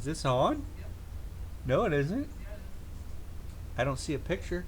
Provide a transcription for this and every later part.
Is this on? No, it isn't. I don't see a picture.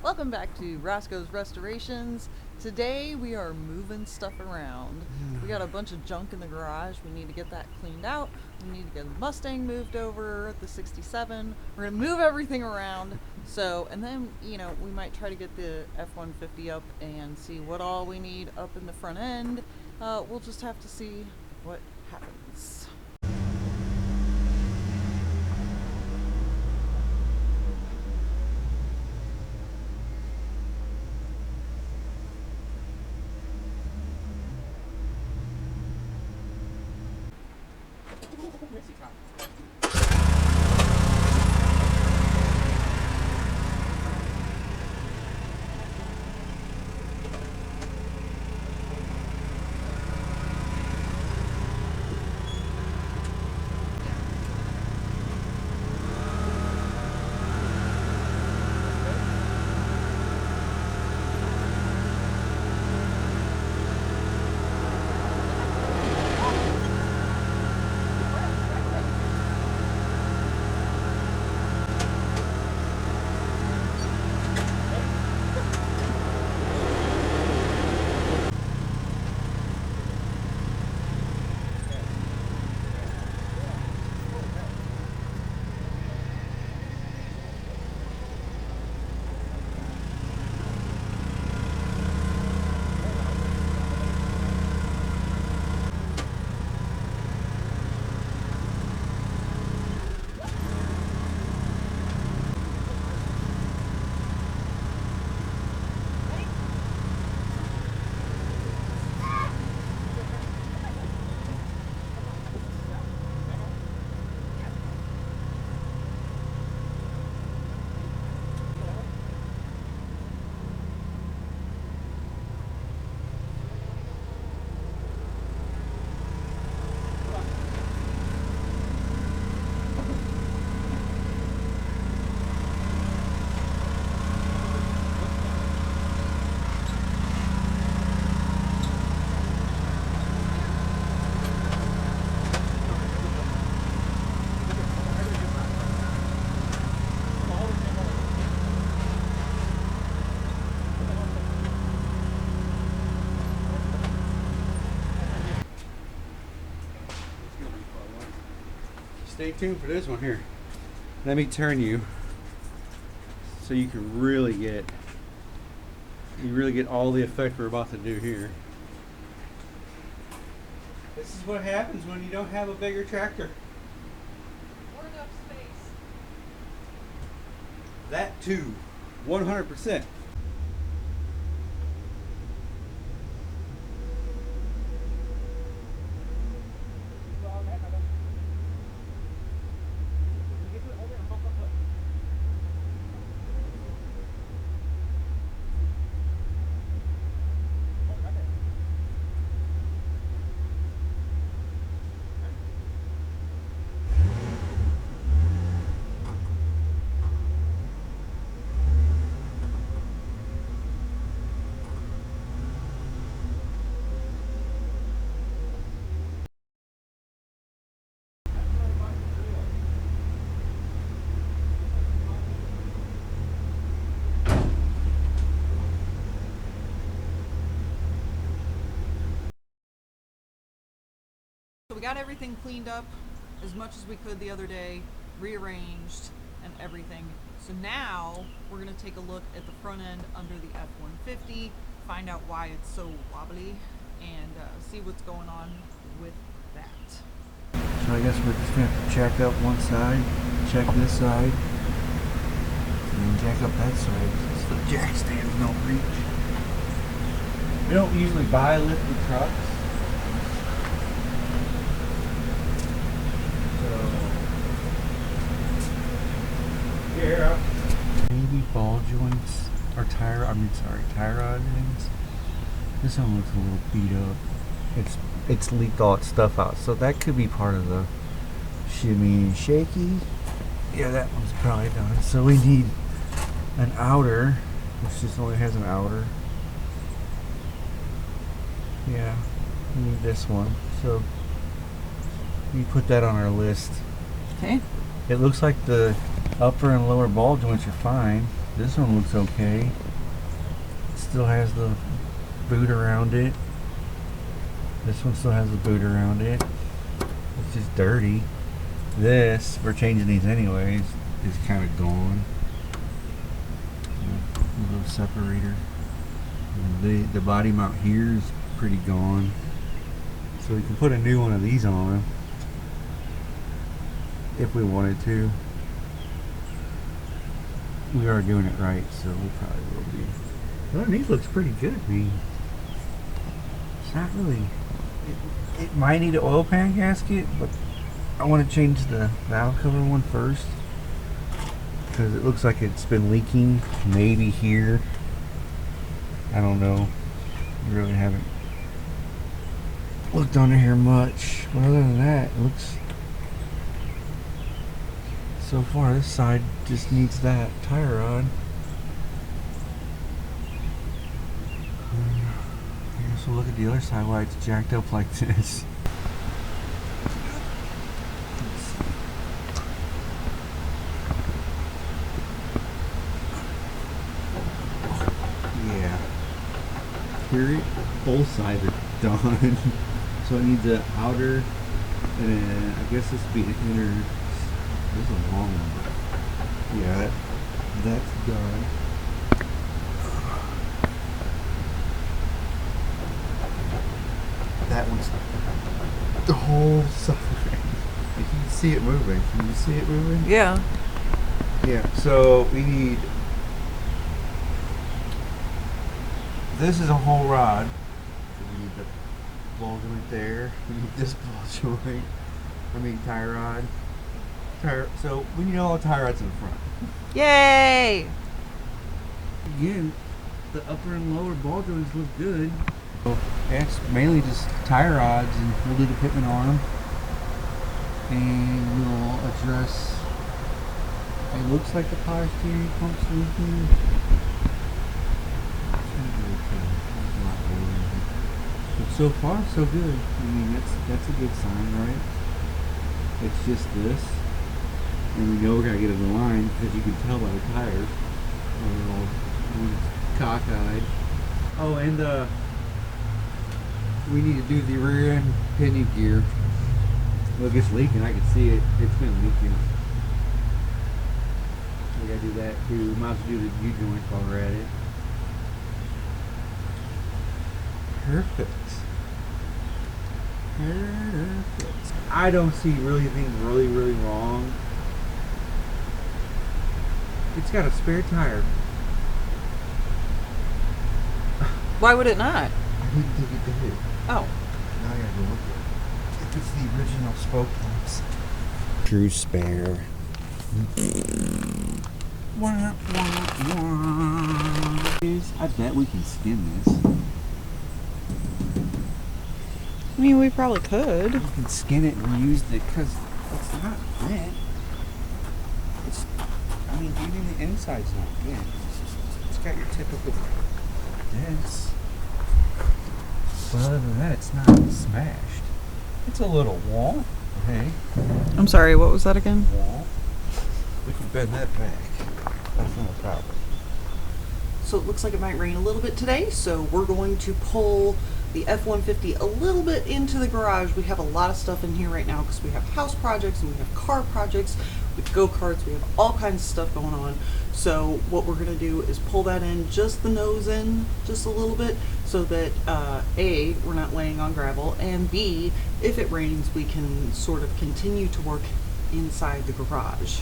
Welcome back to Roscoe's Restorations. Today we are moving stuff around. We got a bunch of junk in the garage. We need to get that cleaned out. We need to get the Mustang moved over, the 67. We're going to move everything around. And then, we might try to get the F-150 up and see what all we need up in the front end. We'll just have to see what happens. Stay tuned for this one here. Let me turn you so you can really get all the effect we're about to do here. This is what happens when you don't have a bigger tractor. Or enough space. That too, 100%. We got everything cleaned up as much as we could the other day, rearranged and everything. So now we're going to take a look at the front end under the F-150, find out why it's so wobbly, and see what's going on with that. So I guess we're just going to have to jack up one side, check this side, and then jack up that side. So the jack stands don't reach. We don't usually buy lifted trucks. Maybe ball joints or tire rod rings. This one looks a little beat up. It's leaked all its stuff out, so that could be part of the shimmy and shaky. Yeah, that one's probably done. So we need an outer, which just only has an outer. Yeah, we need this one. So we put that on our list. Okay. It looks like the upper and lower ball joints are fine. This one looks okay. It still has the boot around it. This one still has the boot around it. It's just dirty. This, we're changing these anyways, is kind of gone. A little separator. And the body mount here is pretty gone. So we can put a new one of these on if we wanted to. We are doing it right, so we probably will be. The underneath looks pretty good. I mean, it's not really. It might need an oil pan gasket, but I want to change the valve cover one first because it looks like it's been leaking. Maybe here. I don't know. I really haven't looked under here much. But other than that, it looks. So far, this side just needs that tire rod. I guess we'll look at the other side why it's jacked up like this. Yeah. Here, both sides are done. So it needs an outer, and then I guess this would be the inner. This is a long one. Yeah, that's done. That one's the whole side. You can see it moving. Can you see it moving? Yeah. Yeah. So we need. This is a whole rod. We need the ball joint there. We need this ball joint. I mean tie rod. So we need all the tie rods in the front. Yay! Again, the upper and lower ball joints look good. So it's mainly just tie rods, and we'll do the pitman on them. And we'll address. It looks like the power steering pump's leaking. But so far, so good. I mean, that's a good sign, right? It's just this. And we know we gotta get it in line because you can tell by the tires. Cockeyed. Oh, and we need to do the rear end pinion gear. Look, it's leaking. I can see it. It's been leaking. We gotta do that too. Might as well do the U-joint while we're at it. Perfect. Perfect. I don't see anything really wrong. It's got a spare tire. Why would it not? I didn't think it did. Oh. Now I gotta go look at it. If it's the original spoke links. True spare. I bet we can skin this. I mean, we probably could. We can skin it and use it because it's not bent. I mean, even the inside's not bent. It's got your typical dents. But other than that, it's not smashed. It's a little wall. Hey. I'm sorry, what was that again? Wall. We can bend that back. That's not a problem. So it looks like it might rain a little bit today, so we're going to pull the F-150 a little bit into the garage. We have a lot of stuff in here right now because we have house projects and we have car projects with go-karts. We have all kinds of stuff going on. So what we're going to do is pull that in, just the nose in, just a little bit, so that A, we're not laying on gravel, and B, if it rains, we can sort of continue to work inside the garage.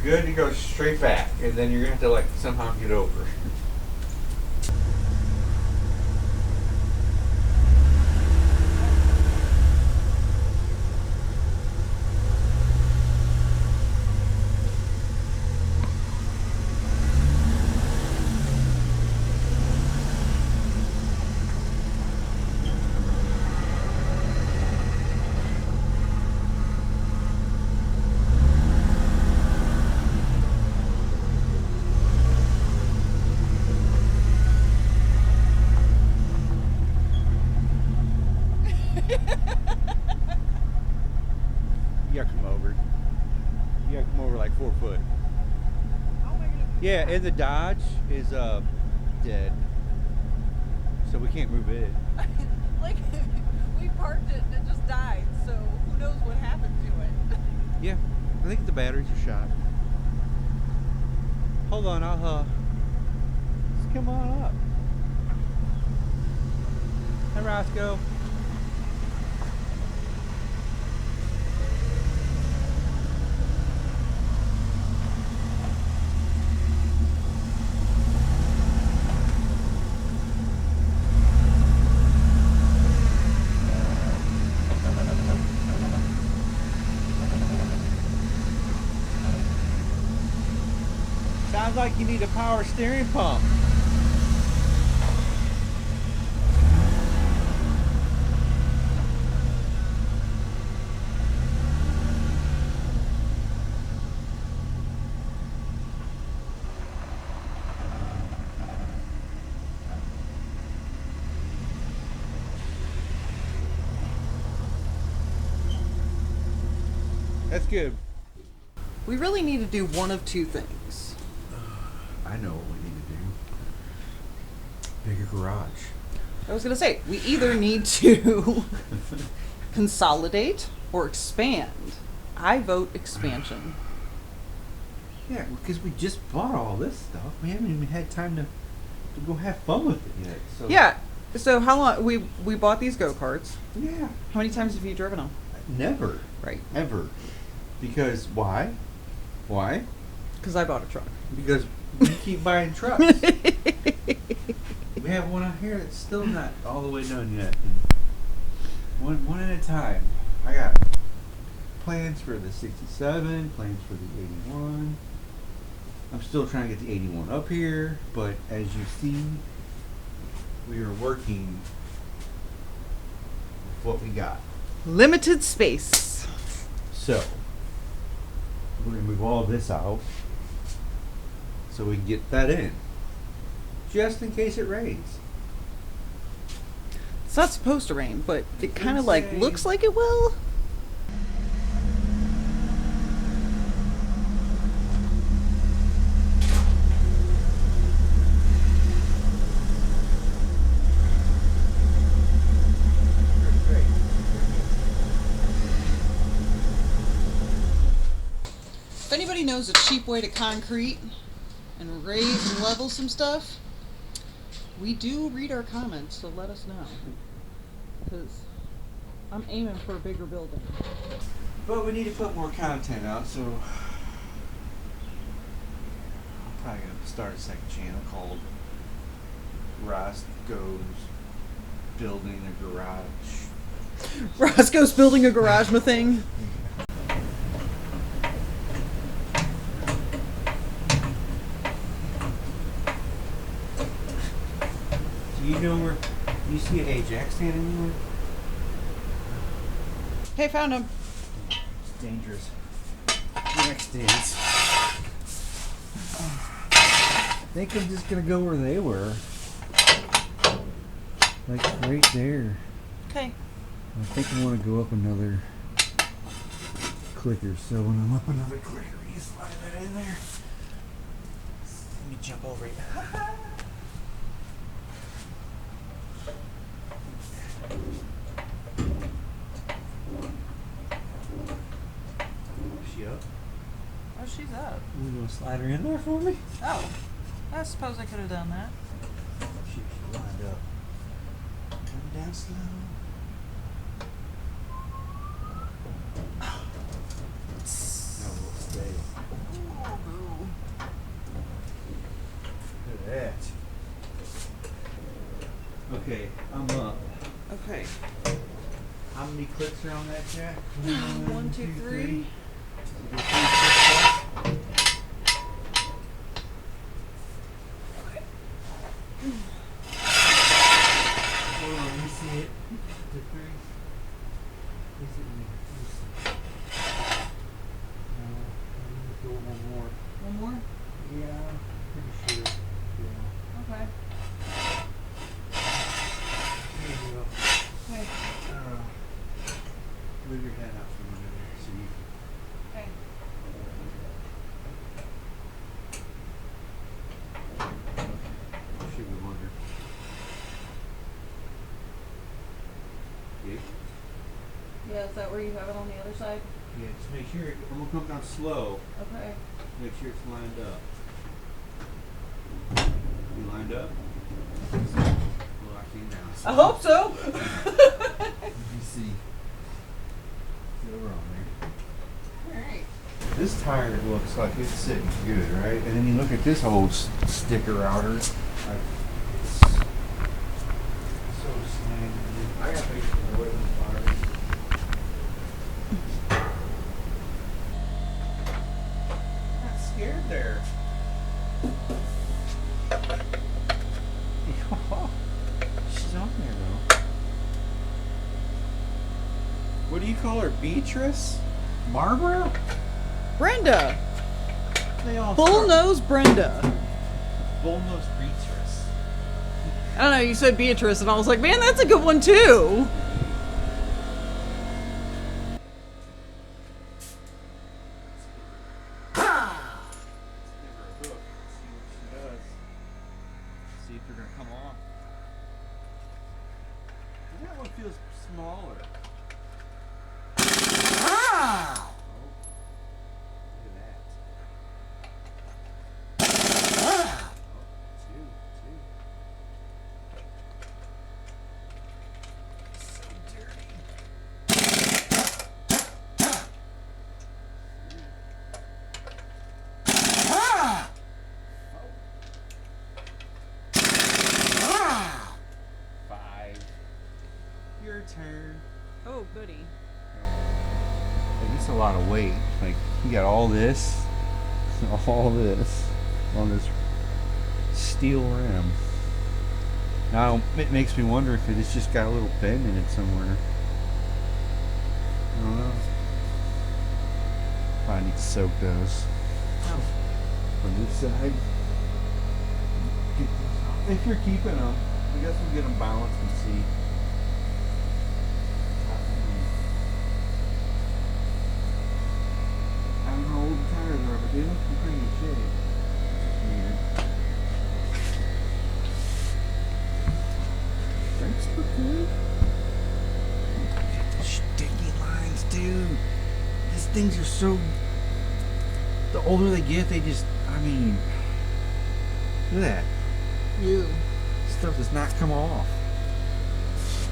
good to go straight back, and then you're gonna have to like somehow get over. You gotta come over. You gotta come over like 4 foot. Yeah, and the Dodge is dead, so we can't move it. Like, we parked it and it just died, so who knows what happened to it. Yeah, I think the batteries are shot. Hold on, I'll just come on up. Hi, Roscoe. Sounds like you need a power steering pump. That's good. We really need to do one of two things. I know what we need to do. Bigger garage. I was gonna say, we either need to consolidate or expand. I vote expansion. Yeah, because we just bought all this stuff. We haven't even had time to go have fun with it yet. So. Yeah. So how long we bought these go-karts? Yeah. How many times have you driven them? Never. Right. Ever. Because why? Why? Because I bought a truck. Because we keep buying trucks. We have one out here that's still not all the way done yet. One at a time. I got plans for the 67, plans for the 81. I'm still trying to get the 81 up here, but as you see, we are working with what we got. Limited space. So, we're going to move all of this out so we can get that in. Just in case it rains. It's not supposed to rain, but it kind of Let's like say- looks like it will. If anybody knows a cheap way to concrete and raise and level some stuff, we do read our comments, so let us know. Because I'm aiming for a bigger building. But we need to put more content out, so I'm probably going to start a second channel called Roscoe's Building a Garage. Roscoe's building a garage thing. Do you know where you see an Ajax stand anywhere? Hey, found him. It's dangerous. Next is. I think I'm just gonna go where they were. Like right there. Okay. I think I want to go up another clicker. So when I'm up another clicker, you slide that in there. Let me jump over it. She up? Oh, she's up. You gonna slide her in there for me? Oh, I suppose I could have done that. She lined up. Come down slow. No, we'll stay. Okay, I'm up. Okay. How many clicks are on that, Jack? 1, 2, 3. So there's 3 clicks left. Hold on, let me see it. The 3. Is it me? Let me see. No, I'm gonna go one more. One more? Yeah, pretty sure. Yeah. Okay. There you go. Okay. Leave your head out from under there so you Okay. should be wondering. Okay. Yeah, is that where you have it on the other side? Yeah, just make sure I'm gonna come down slow. Okay. Make sure it's lined up. You lined up? Well, I came down. I hope so. You see. See over on there. Alright. This tire looks like it's sitting good, right? And then you look at this old sticker outer. Like, it's so slanted. I gotta make sure the weight of the tires. I'm not scared there. She's on there though. What do you call her? Beatrice? Barbara? Brenda. They all BullnoseBrenda. Bullnose Beatrice. I don't know, you said Beatrice, and I was like, man, that's a good one too. See if they're gonna come off. That one feels smaller. Oh, look at that. Oh, two. So dirty. Five. Your turn. Oh, goody. Like, it's a lot of weight. Like, you got all this on this steel rim. Now, it makes me wonder if it's just got a little bend in it somewhere. I don't know. Probably need to soak those. Oh. On this side. Get those off. If you're keeping them, I guess we'll get them balanced and see. I don't know how old the tires are, but they look in pretty good shape. Weird. Brakes look good. Sticky lines, dude. These things are so. The older they get, they just. I mean. Look at that. Ew. Stuff does not come off.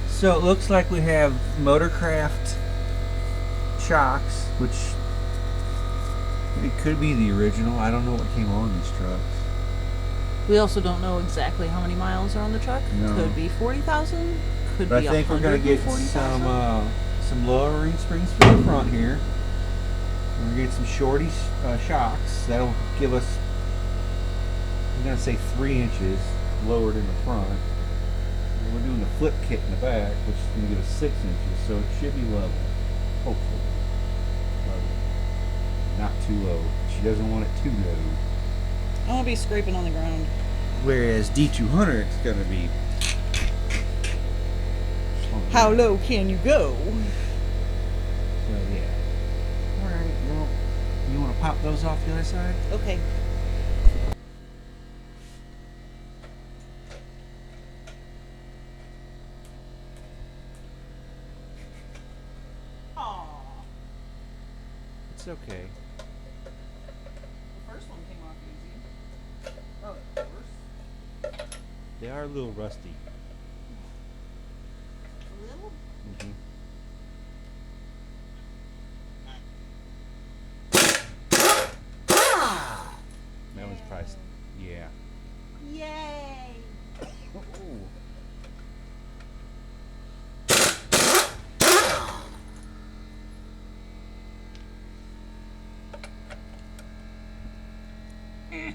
So it looks like we have Motorcraft shocks, which it could be the original. I don't know what came on these trucks. We also don't know exactly how many miles are on the truck. No. Could be 40,000. Could But be I think we're gonna get 140,000. some lowering springs for the front here. We're gonna get some shorty shocks. That'll give us, I'm gonna say 3 inches lowered in the front. And we're doing the flip kit in the back, which is gonna give us 6 inches, so it should be level. Hopefully. Level. Not too low. She doesn't want it too low. I want to be scraping on the ground. Whereas D200 is gonna be. How low can you go? So yeah. Alright, well, you want to pop those off the other side? Okay. Aww. It's okay. The first one came off easy. Oh, the first? They are a little rusty. A little? Mm-hmm. That was probably, yeah. Yay! Oh. Alright,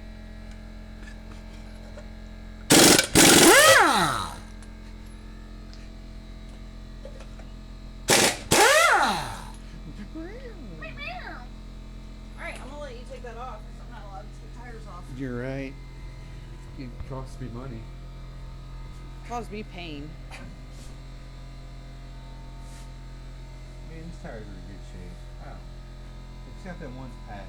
I'm gonna let you take that off because I'm not allowed to take tires off. You're right. It costs me money. Caused me pain. Man, these tires are in good shape. Wow. Except that one's patched.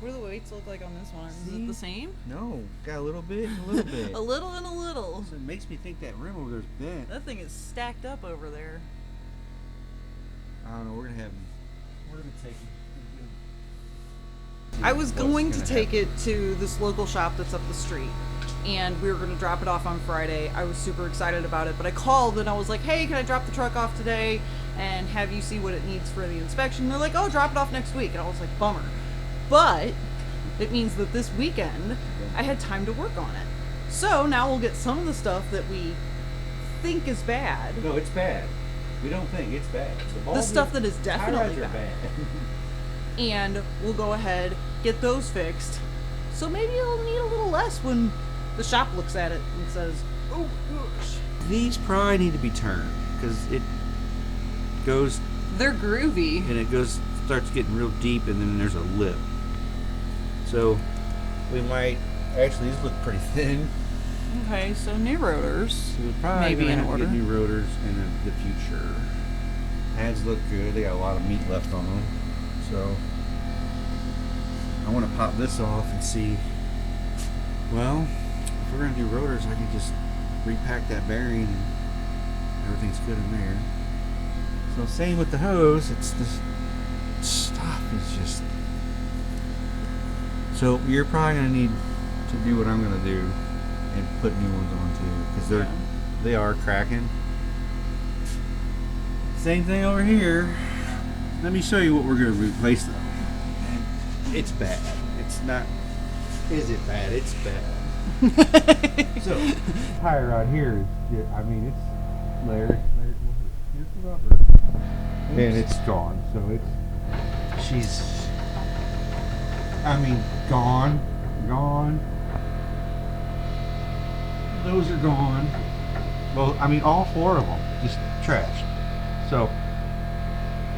What do the weights look like on this one? Is See? it the same? No, got a little bit and a little bit. A little and a little. So it makes me think that rim over there's bent. That thing is stacked up over there. I don't know. We're gonna take it. I was What's going to gonna take happen. it to this local shop that's up the street, and we were going to drop it off on Friday. I was super excited about it, but I called and I was like, hey, can I drop the truck off today and have you see what it needs for the inspection? And they're like, oh, drop it off next week. And I was like, bummer. But it means that this weekend I had time to work on it. So now we'll get some of the stuff that we think is bad. No, it's bad. We don't think it's bad. The stuff that is definitely bad. bad. And we'll go ahead, get those fixed. So maybe it'll need a little less when the shop looks at it and says, oh gosh. These probably need to be turned because it goes They're groovy. and it starts getting real deep, and then there's a lip. So we might actually these look pretty thin. Okay, so new rotors. So we're probably Maybe gonna in have to order. get new rotors in the future. Pads look good. They got a lot of meat left on them. So I want to pop this off and see. Well, if we're gonna do rotors, I can just repack that bearing and everything's good in there. So same with the hose. It's this stuff is just. So you're probably gonna need to do what I'm gonna do and put new ones on too, because they are cracking. Same thing over here. Let me show you what we're gonna replace though. And it's bad. It's not. Is it bad? It's bad. So tire rod here is. I mean, it's layered. Here's the rubber, and it's gone. So it's. She's. I mean, gone. Those are gone. Well, I mean, all four of them just trashed. So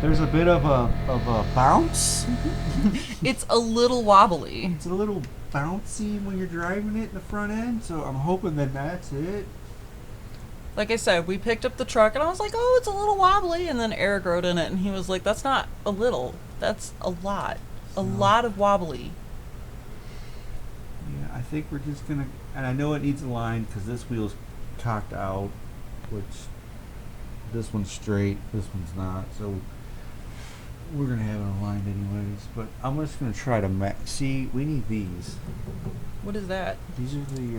there's a bit of a bounce. It's a little wobbly. It's a little bouncy when you're driving it in the front end. So I'm hoping that that's it. Like I said, we picked up the truck and I was like, oh, it's a little wobbly. And then Eric rode in it and he was like, that's not a little. That's a lot. A lot of wobbly. Yeah, I think we're just gonna, and I know it needs a line because this wheel's cocked out, which this one's straight, this one's not. So we're gonna have it aligned anyways. But I'm just gonna try to see. We need these. What is that? These are the.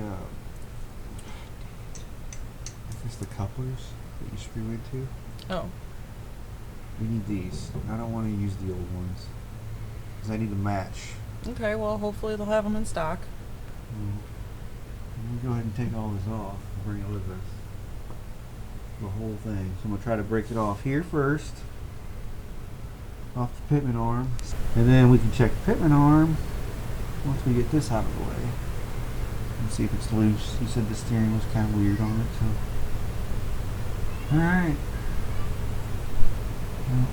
I guess the couplers that you screw into. Oh. We need these. I don't want to use the old ones because I need to match. Okay, well, hopefully they'll have them in stock. Let me go ahead and take all this off and bring it with us. The whole thing. So I'm going to try to break it off here first. Off the pitman arm. And then we can check the pitman arm once we get this out of the way. And see if it's loose. You said the steering was kind of weird on it, so. Alright. Well,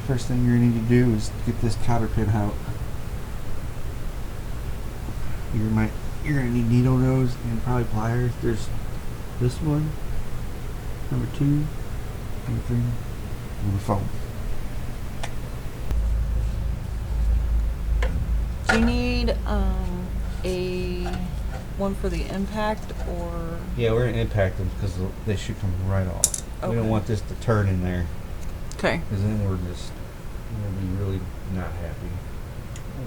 first thing you're going to need to do is get this cotter pin out. You're going to need needle nose and probably pliers. There's this one, number 2, number 3, number 4. Do you need a one for the impact or? Yeah, we're going to impact them because they should come right off. We Okay. don't want this to turn in there Okay. because then we'll be really not happy.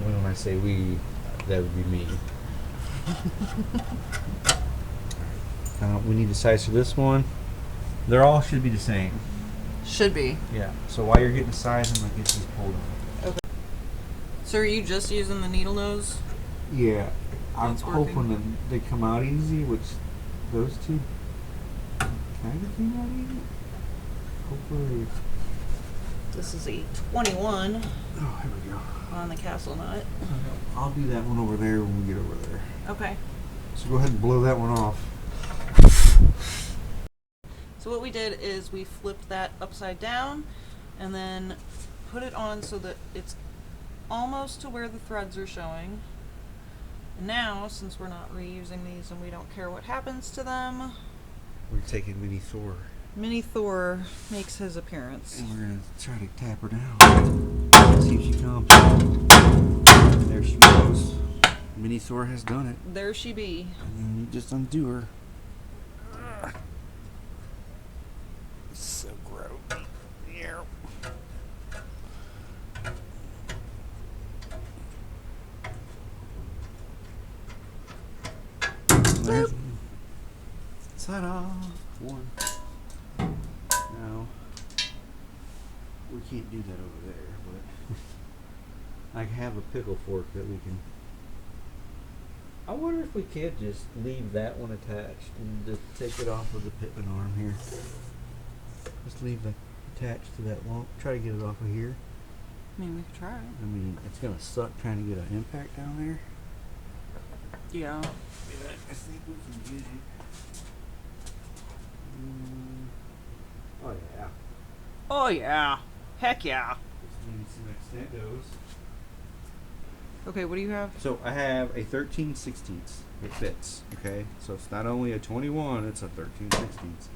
When I say we, that would be me. We need to size for this one. They're all should be the same. Should be. Yeah. So while you're getting the size, I'm gonna get these pulled off. Okay. So are you just using the needle nose? Yeah. I'm It's working. hoping that they come out easy, which those two kind of came out easy. Hopefully. This is a 21. Oh, here we go. on the castle nut. I'll do that one over there when we get over there. Okay. So go ahead and blow that one off. So what we did is we flipped that upside down and then put it on so that it's almost to where the threads are showing. And now, since we're not reusing these and we don't care what happens to them, We're taking Mini Thor. Mini Thor makes his appearance. And we're going to try to tap her down. See if she comes. There she goes. Mini Thor has done it. There she be. And then you just undo her. So gross. Yeah. There's ta-da. One. Now we can't do that over there, but I have a pickle fork that we can. I wonder if we could just leave that one attached and just take it off of the pitman arm here. Just leave it attached to that long. Try to get it off of here. I mean, we could try. I mean, it's gonna suck trying to get an impact down there. Yeah. I think we can get it. Oh yeah. Oh yeah. Heck yeah. Just need some extendos. Okay, what do you have? So I have a 13/16. It fits. Okay, so it's not only a 21, it's a 13/16.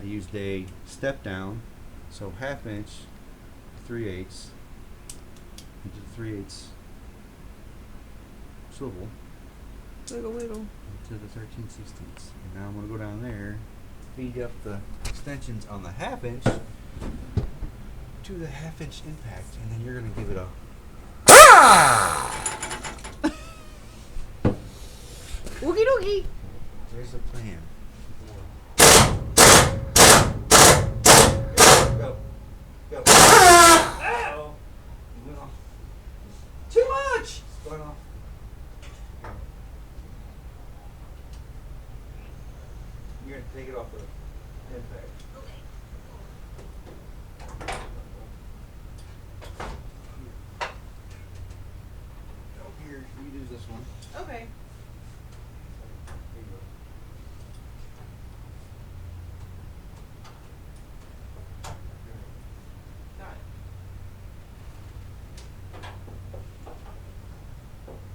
I used a step down, so 1/2 inch, 3/8, into 3/8 swivel Wiggle, wiggle. to the 13/16. And now I'm going to go down there, feed up the extensions on the 1/2 inch to the 1/2 inch impact, and then you're going to give it a Oogie doogie. There's a plan. Go. Go. Oh. You went off. Too much. It's going off. Go. You're going to take it off the impact. Oh, here, you use this one. Okay. Here you go. Got it.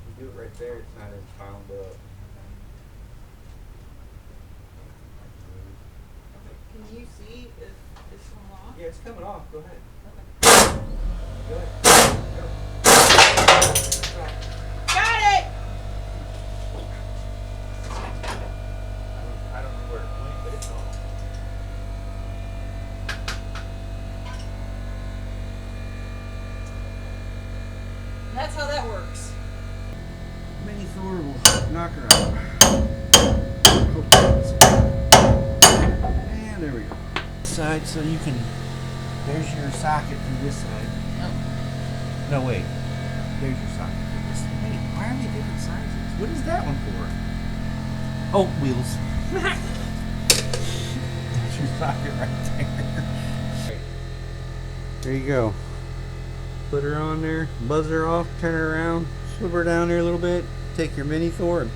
You do it right there, it's not as bound up. Can you see if it's coming off? Yeah, it's coming off. Go ahead. Okay. Go ahead. Go. Got it! I don't know where it went, but it's on. That's how that works. Mini Thor will knock her out. And there we go. Side, so you can. There's your socket from this side. Oh. No, wait. There's your socket from this side. Wait, why are they different sizes? What is that one for? Oh, wheels. There's your socket right there. There you go. Put her on there, buzz her off, turn her around, slip her down there a little bit, take your Mini Thor and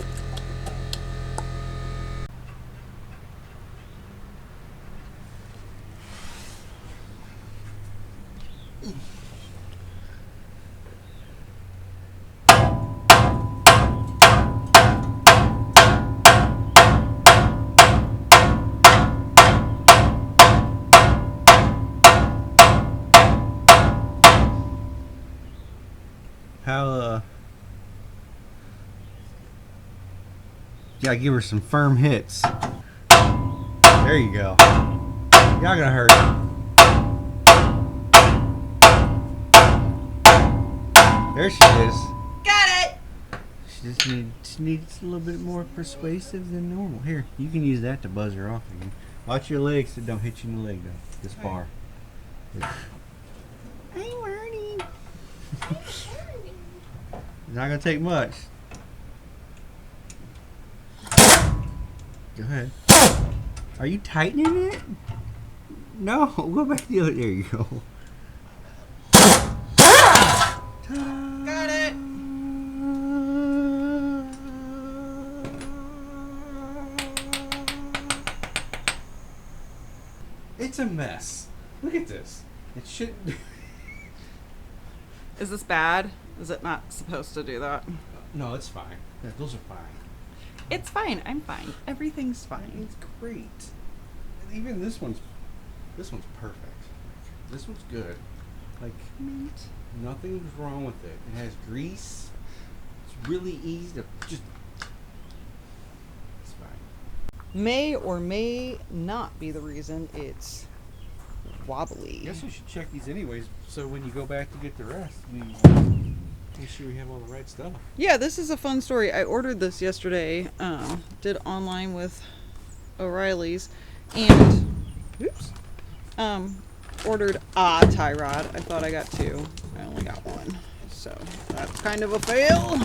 gotta give her some firm hits. There you go. Y'all gonna hurt her. There she is. Got it! She needs a little bit more persuasive than normal. Here, you can use that to buzz her off again. Watch your legs so don't hit you in the leg though. This bar. I'm learning. It's not gonna take much. Go ahead. Are you tightening it? No, go back the other. There you go. Got it. It's a mess. Look at this. It shouldn't. Is this bad? Is it not supposed to do that? No, it's fine. Yeah, those are fine. It's fine. I'm fine. Everything's fine. It's great. Even this one's perfect. This one's good. Like Mint. nothing's wrong with it. It has grease. It's really easy to just. It's fine. May or may not be the reason it's I wobbly. guess we should check these anyways, so when you go back to get the rest, we make sure we have all the right stuff. Yeah, this is a fun story. I ordered this yesterday. Did online with O'Reilly's, and oops, ordered a tie rod. I thought I got two. I only got one, so that's kind of a fail.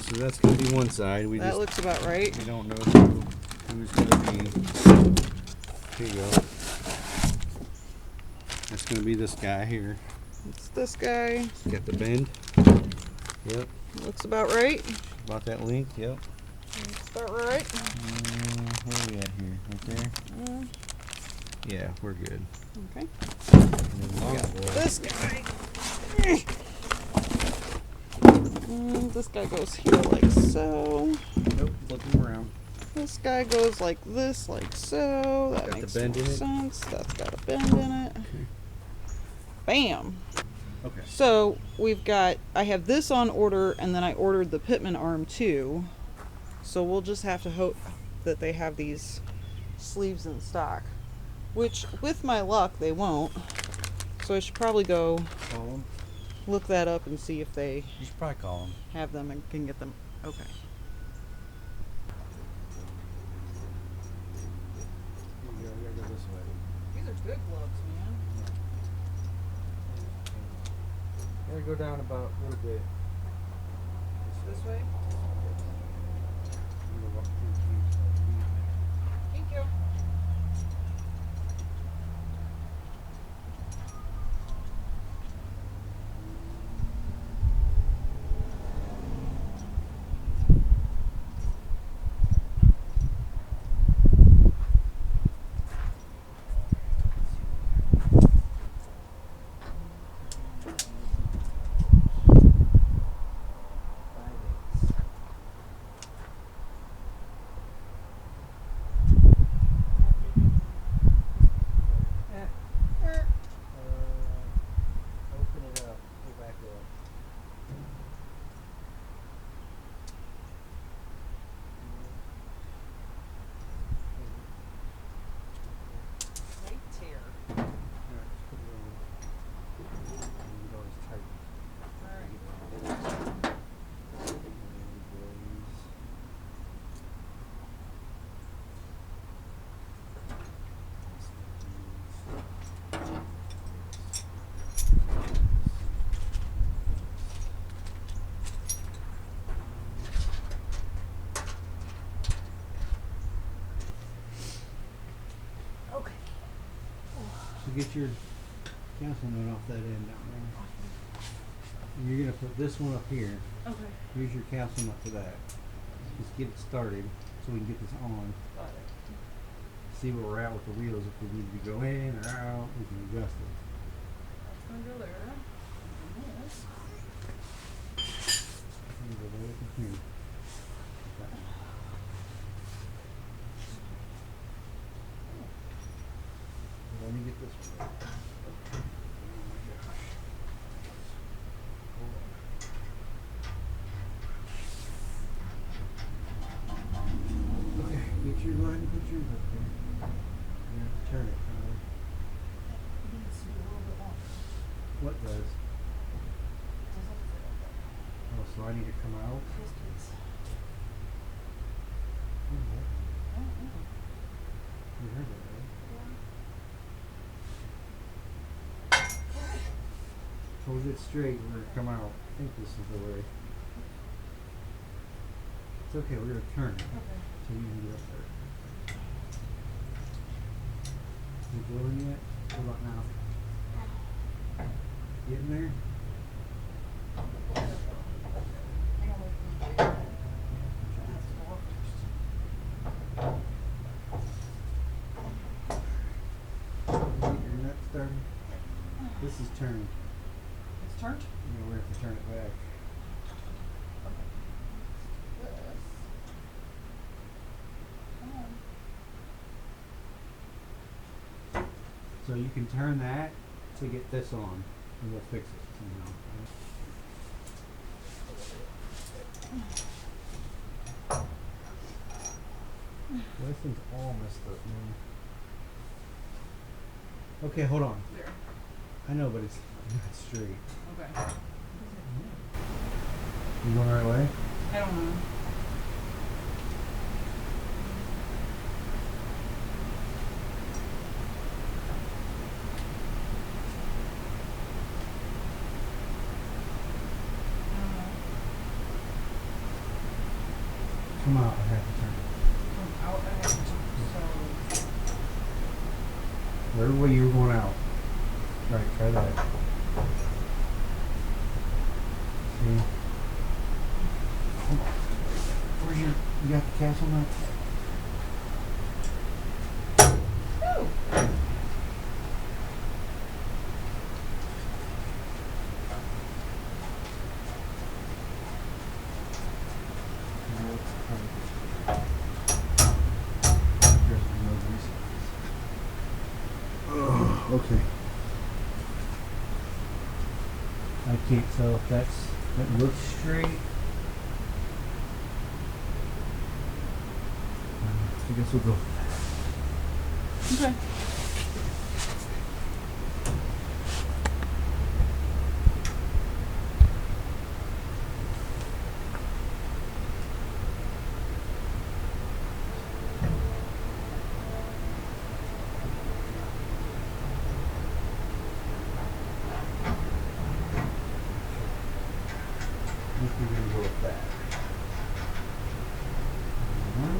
So that's gonna be one side. We That looks about right. we don't know who's gonna be. Here you go. That's gonna be this guy here. It's this guy. Got the bend. Yep. Looks about right. About that length. Yep. Looks about right. Where are we at here? Right there. Yeah, we're good. Okay. And then long boy. This guy. This guy goes here like so. Nope. Flip him around. This guy goes like this, like so. That Got the makes bend more in it? sense. That's got a bend in it. Bam. Okay. So we've got, I have this on order, and then I ordered the Pitman arm too. So we'll just have to hope that they have these sleeves in stock, which with my luck they won't. So I should probably go Call him. look that up and see if they You should probably call him. have them and can get them. Okay. Here you go. You gotta go this way. These are good gloves, man. Gotta go down about a little bit. This way. I'm gonna walk through the keys. Thank you. Open it up. Go back up. Right tear. Alright, just put it on. And you always tighten. Alright. Okay. So get your council note off that end down there. And you're gonna put this one up here. Okay. Here's your council nut for that. Just get it started so we can get this on. Got it. See where we're at with the wheels. If we need to go in or out, we can adjust it. That's gonna go there. And this. And go right up in here. Okay. Let me get this one. Oh my gosh. Hold on. Okay, get your line and put yours up there. You have to turn it. What does? Oh, so I need to come out? You heard that, right? Hold it straight, we're gonna come out. I think this is the way. It's okay, we're gonna turn it. So you can get up there. You gluing yet? What about now? Getting there? turned. It's turned. Yeah, we have to turn it back. This. Come on. So you can turn that to get this on, and we'll fix it somehow. This thing's all messed up now. Okay, hold on. There. I know, but it's not straight. Okay. You going the right way? I don't know. Come out, I have to turn it. Out ahead. So. Whatever way you were going out. Right, try that. See? Hold on. Where you got the castle nut? Ooh. Okay. I can't tell if that looks straight. I guess we'll go. Okay. I think we're gonna go with that. Now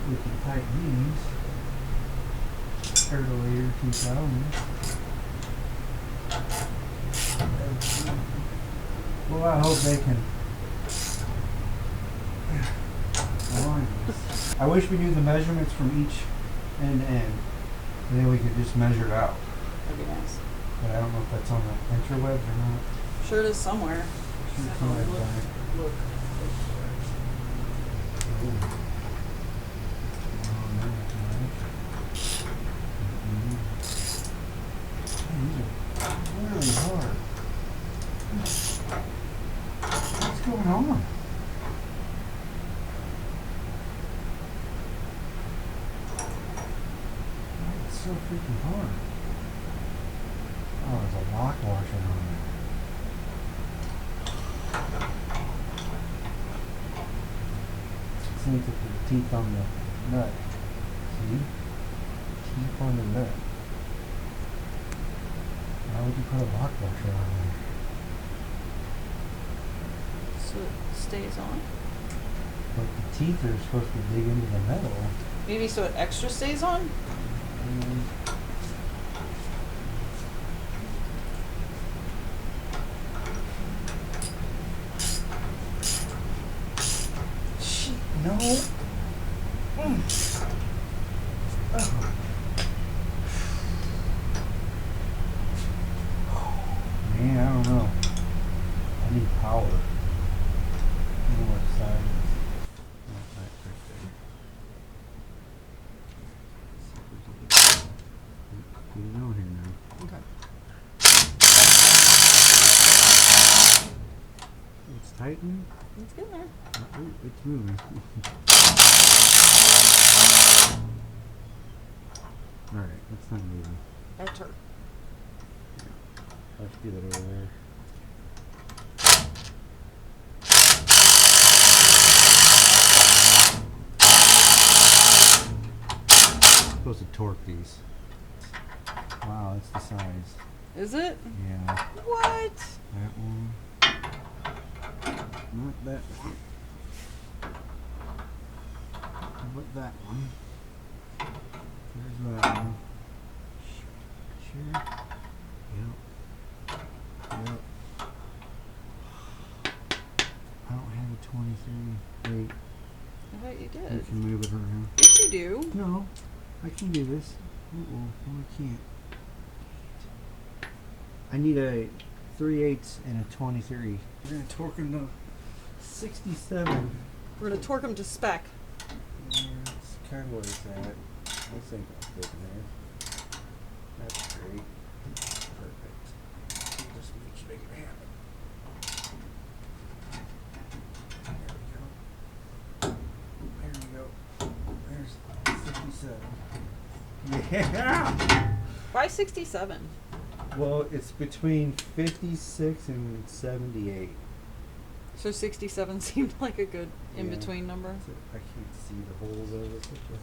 we can tighten these. Turtleator 2000. Well, I hope they can align this. I wish we knew the measurements from each end to end, and then we could just measure it out. That'd be nice. But I don't know if that's on the interwebs or not. Sure it is somewhere. Sure it's Definitely on look. that Look. Really hard. What's going on? Why is it so freaking hard? Oh, there's a lock washer on there. Seems like the teeth on the nut. See? Teeth on the nut. Why would you put a lock washer on there? So it stays on. But the teeth are supposed to dig into the metal. Maybe so it extra stays on? No. Oh. Man, I don't know. I need power. I don't know what size. Oh, right there. Get it on here now. Okay. It's tightened. It's getting there. Oh, it's moving. Alright, it's not moving. Enter. Let's do that over there. Supposed to torque these. Wow, that's the size. Is it? Yeah. What? That one. Not that one. But that one. There's that one. Sure. Yep. Yep. I don't have a 23. Wait. I bet you You did. can move it around. Yes, you do. No. I can do this. Uh-oh. No, I can't. I need a 3/8 and a 23. We're gonna torque him to 67. We're gonna torque him to spec. Yeah, that's kind of where it's at. I think I'll fit in there. That's great. Perfect. Just make it happen. There we go. There's 67. Yeah! Why 67? Well, it's between 56 and 78. So 67 seemed like a good Yeah. in-between number. So I can't see the holes of it. Okay.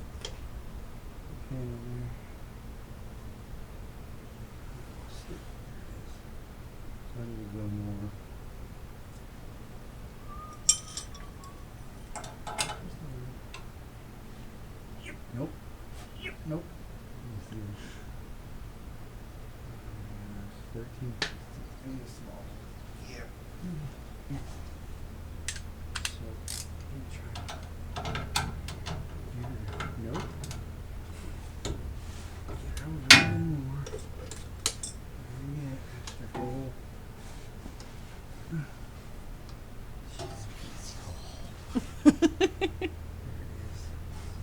So I need to go more. Yep. Nope. Yep. Nope. Let me see. 13. Maybe small. Yeah. So, let me try. Nope. Get out a little more. Yeah, extra hole. There it is.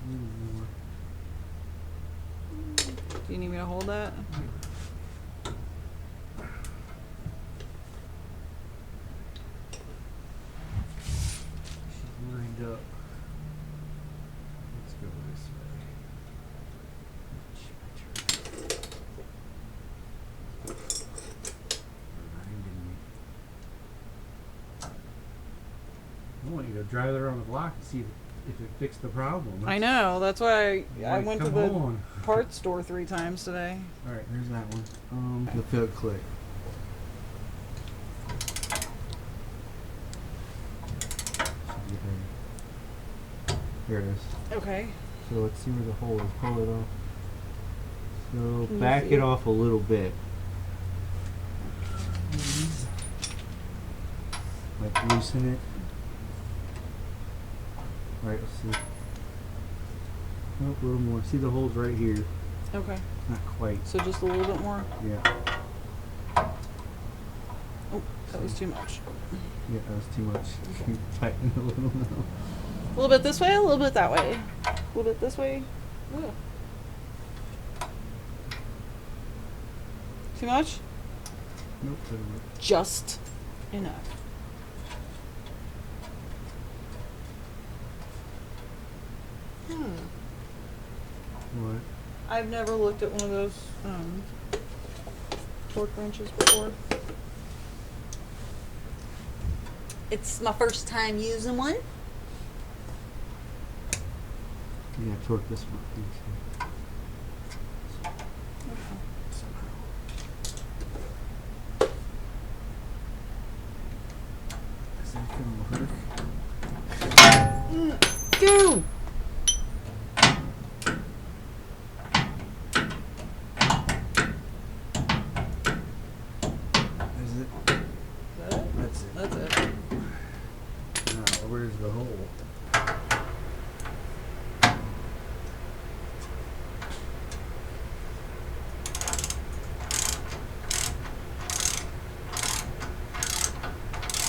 A little more. Do you need me to hold that? She's lined up. Let's go this way. Reminding me. I want you to drive it around the block and see if it fixed the problem. I know. That's why I Like, went to come the on. parts store 3 times today. All right, there's that one. The field click. Here it is. Okay. So let's see where the hole is. Pull it off. So Can you back see? it off a little bit. Like loosen it. Alright, let's see. Oh, a little more. See the holes right here. Okay. Not quite. So just a little bit more. Yeah. Oh, that was too much. Yeah, that was too much. Keep tightening a little now. A little bit this way, a little bit that way. A little bit this way. Ooh. Too much? Nope, doesn't work. Just enough. What? I've never looked at one of those torque wrenches before. It's my first time using one. Yeah, torque this one. Is that gonna work? Dude! Is it? That? That's it. That's it. Now, where's the hole?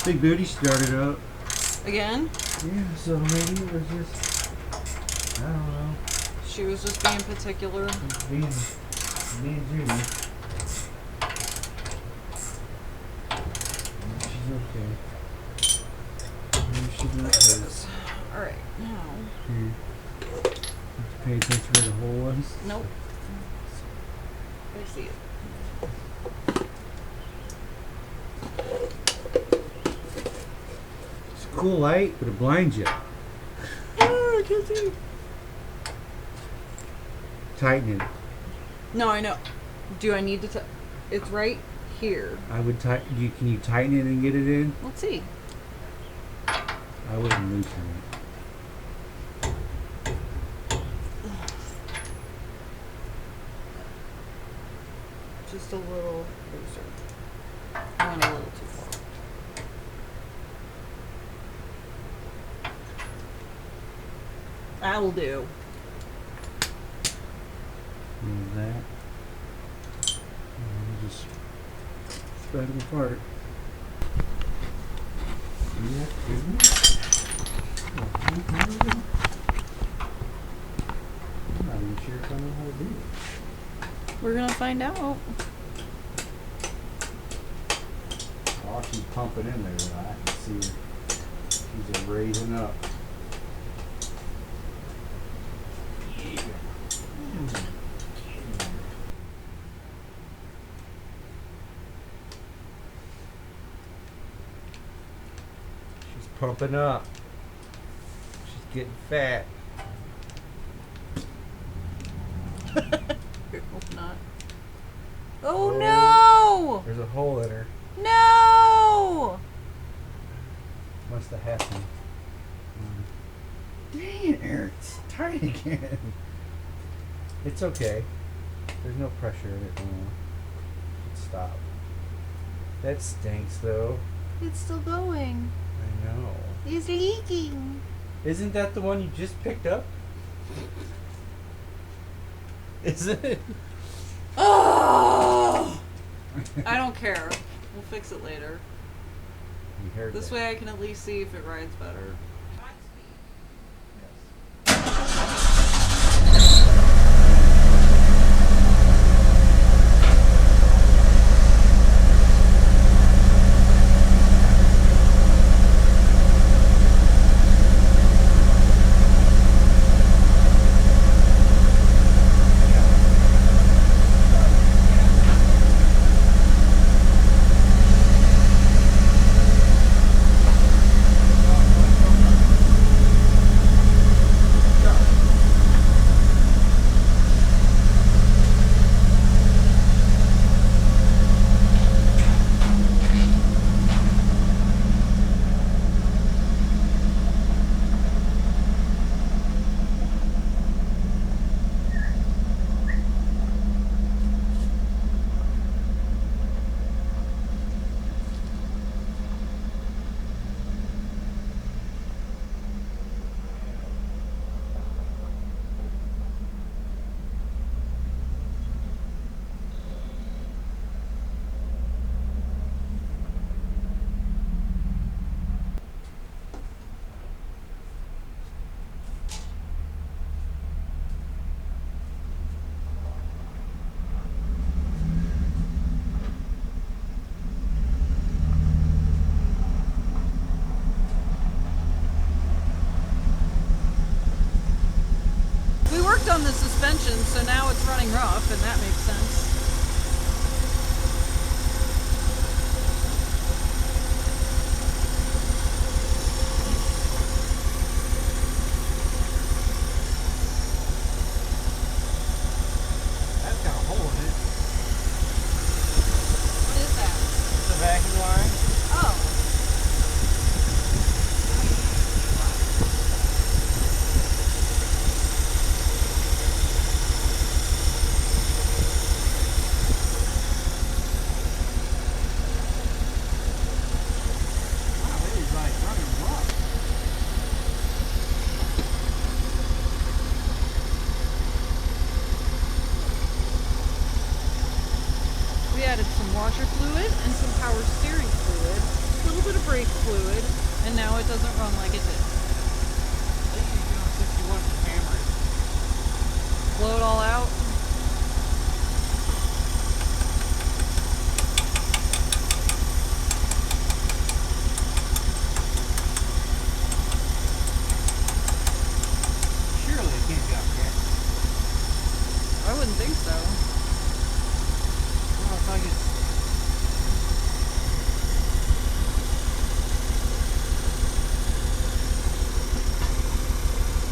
Big Booty started up. Again? Yeah, so maybe it was just, I don't know, She was just being particular. being Judy. She's okay. Maybe she's not hurt. Alright, now. Here. Have to pay attention where the hole was. Nope. I see it. It's a cool light, but it blinds you. Oh, I can't see. Tighten it. No, I know. Do I need to? It's right here. I would tighten. Can you tighten it and get it in? Let's see. I wouldn't loosen it. Just a little looser. I went a little too far. That'll do. Move that. And we'll just spread them apart. See that? I'm not even sure if I know how to do it. We're gonna find out. Oh, she's pumping in there. I can see her. She's just raising up. Yeah. She's pumping up. She's getting fat. Hope not. Oh no! There's a hole in her. No! Must have happened. Dang it, Eric. It's tight again. It's okay. There's no pressure in it anymore. Stop. That stinks, though. It's still going. I know. It's leaking. Isn't that the one you just picked up? Is it? Oh! I don't care. We'll fix it later. You heard This that. way I can at least see if it rides better. On the suspension, so now it's running rough, and that makes sense. That's got a hole in it. What is that? It's a vacuum line. Oh. We added some washer fluid and some power steering fluid, a little bit of brake fluid, and now it doesn't run like it did. Blow it all out. Surely it can't be off gas. I wouldn't think so. Well, it's like it's...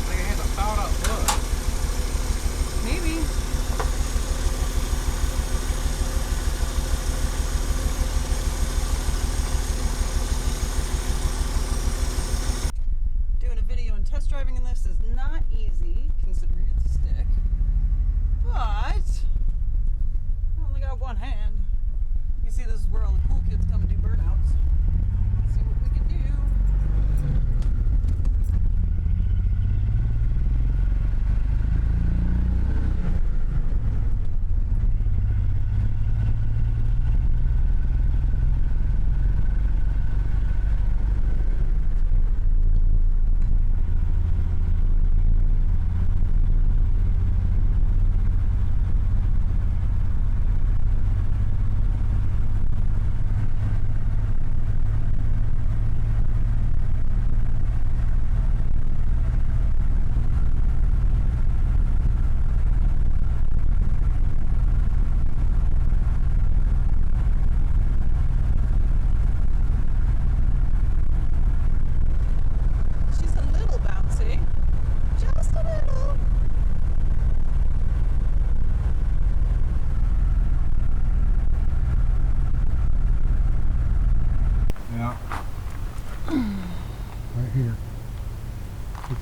like it has a fouled out plug. Maybe. Doing a video and test driving in this is not easy, considering it's a stick. But I only got one hand. You see, this is where all the cool kids come and do burnouts. Let's see what we can do.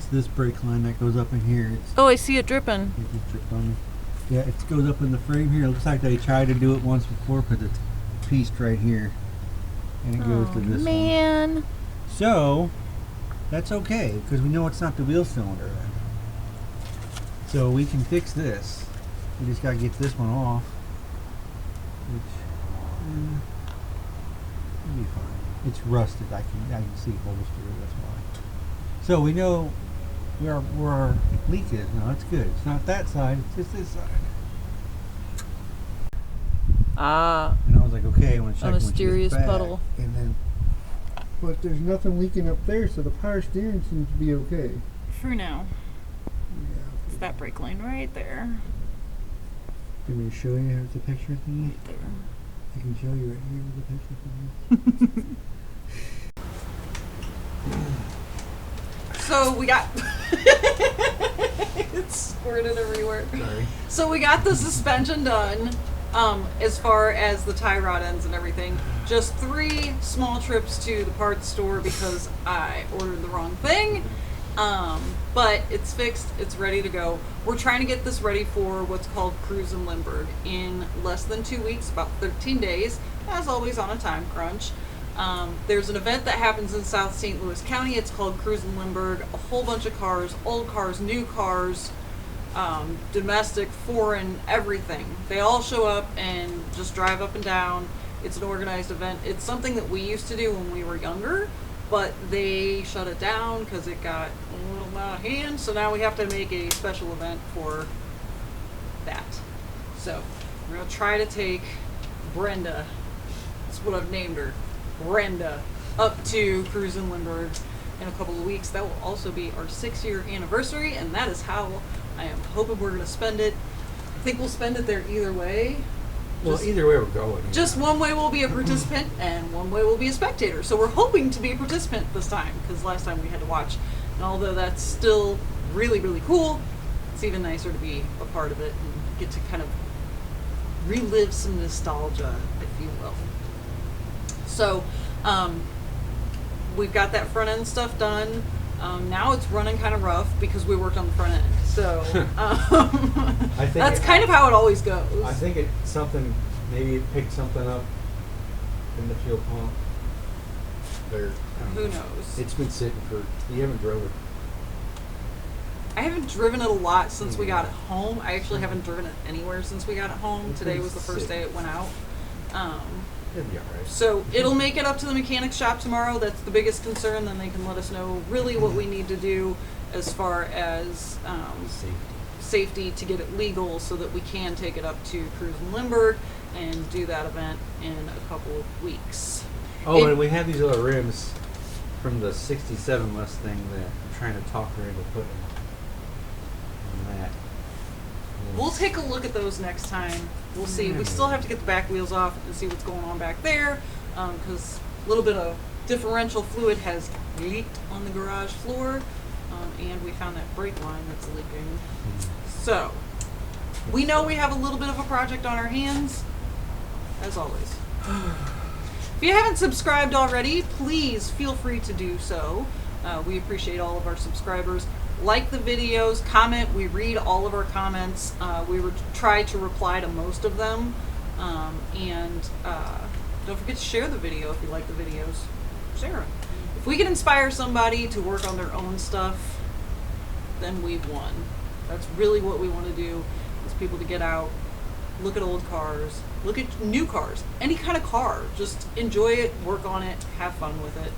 it's this brake line that goes up in here. It's Oh, I see it dripping. it just dripped on me. Yeah, it goes up in the frame here. It looks like they tried to do it once before because it's pieced right here, and it goes to this one. Man. So that's okay because we know it's not the wheel cylinder then. So we can fix this. We just gotta get this one off, which will be fine. It's rusted. I can see holes through it. That's why. So we know where our leak is now. That's good. It's not that side. It's just this side. Ah. And I was like, okay, I want to check A when she gets mysterious back. puddle. And then, but there's nothing leaking up there, so the power steering seems to be okay. For now. Yeah. It's that brake line right there. Can we show you here's the picture thingy? Right there. I can show you right here with the picture thingy. So we got it's squirted everywhere. Sorry. So we got the suspension done, as far as the tie rod ends and everything. Just 3 small trips to the parts store because I ordered the wrong thing. But it's fixed, it's ready to go. We're trying to get this ready for what's called Cruise in Limburg in less than 2 weeks, about 13 days, as always on a time crunch. There's an event that happens in South St. Louis County. It's called Cruise in Limburg. A whole bunch of cars, old cars, new cars, domestic, foreign, everything. They all show up and just drive up and down. It's an organized event. It's something that we used to do when we were younger, but they shut it down because it got a little out of hand. So now we have to make a special event for that. So we're going to try to take Brenda, that's what I've named her, Brenda, up to Cruise in Limburg in a couple of weeks. That will also be our 6-year anniversary, and that is how I am hoping we're going to spend it. I think we'll spend it there either way. Well, either way we're going. Just one way we'll be a participant and one way we'll be a spectator. So we're hoping to be a participant this time because last time we had to watch. And although that's still really, really cool, it's even nicer to be a part of it and get to kind of relive some nostalgia, if you will. So we've got that front end stuff done. Now it's running kind of rough because we worked on the front end. So I think that's kind of how it always goes. I think it's something. Maybe it picked something up in the fuel pump. Or, Who knows? It's been sitting for. You haven't drove it. I haven't driven it a lot since we got it home. I actually haven't driven it anywhere since we got it home. Today was the first day it went out. It'll be alright. So it'll make it up to the mechanic shop tomorrow. That's the biggest concern. Then they can let us know really what we need to do as far as safety to get it legal so that we can take it up to Cruise in Limburg and do that event in a couple of weeks. Oh, and we have these other rims from the '67 Mustang that I'm trying to talk her into putting on that. We'll take a look at those next time. We'll see. We still have to get the back wheels off and see what's going on back there because a little bit of differential fluid has leaked on the garage floor and we found that brake line that's leaking. So we know we have a little bit of a project on our hands, as always. If you haven't subscribed already, please feel free to do so. We appreciate all of our subscribers. Like the videos, comment. We read all of our comments. We try to reply to most of them. And don't forget to share the video if you like the videos. Share it. If we can inspire somebody to work on their own stuff, then we've won. That's really what we want to do, is people to get out, look at old cars, look at new cars, any kind of car. Just enjoy it, work on it, have fun with it.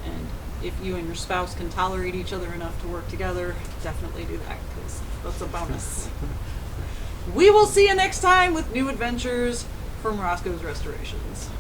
And if you and your spouse can tolerate each other enough to work together, definitely do that, because that's a bonus. We will see you next time with new adventures from Roscoe's Restorations.